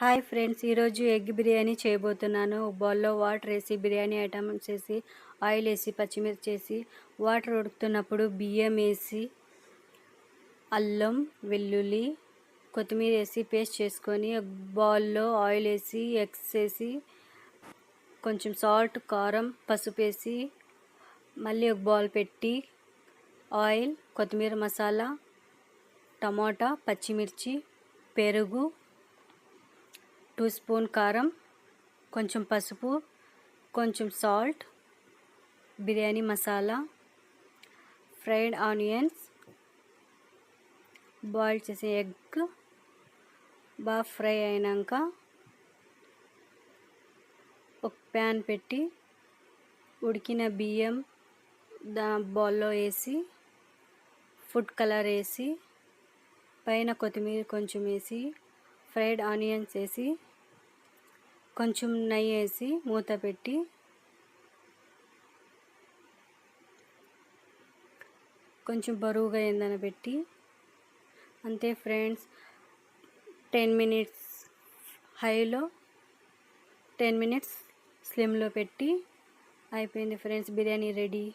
Hi friends, ఈరోజు egg biryani చేయబోతున్నాను. ఒక బౌల్లో వాటర్ వేసి, బిర్యానీ ఐటమ్స్ వేసి, ఆయిల్ వేసి, పచ్చిమిర్చి వేసి, వాటర్ ఉడుకుతున్నప్పుడు బియ్యం వేసి, అల్లం వెల్లుల్లి కొత్తిమీర వేసి పేస్ట్ చేసుకొని, ఒక బౌల్లో ఆయిల్ వేసి, ఎగ్స్ వేసి, కొంచెం సాల్ట్, కారం, పసుపు వేసి, మళ్ళీ ఒక బౌల్ పెట్టి ఆయిల్, కొత్తిమీర, మసాలా, టమాటా, పచ్చిమిర్చి, పెరుగు, 2 స్పూన్ కారం, కొంచెం పసుపు, కొంచెం salt, biryani masala, fried onions, boil చేసే ఎగ్ బాగా ఫ్రై అయినాక ఒక ప్యాన్ పెట్టి ఉడికిన బియ్యం బౌల్లో వేసి, ఫుడ్ కలర్ వేసి, పైన కొత్తిమీర కొంచెం వేసి, ఫ్రైడ్ ఆనియన్స్ వేసి, కొంచెం నెయ్యి వేసి మూత పెట్టి కొంచెం బరువుగా ఏందన పెట్టి అంతే ఫ్రెండ్స్. 10 మినిట్స్ హైలో, 10 మినిట్స్ స్లిమ్లో పెట్టి అయిపోయింది ఫ్రెండ్స్, బిర్యానీ రెడీ.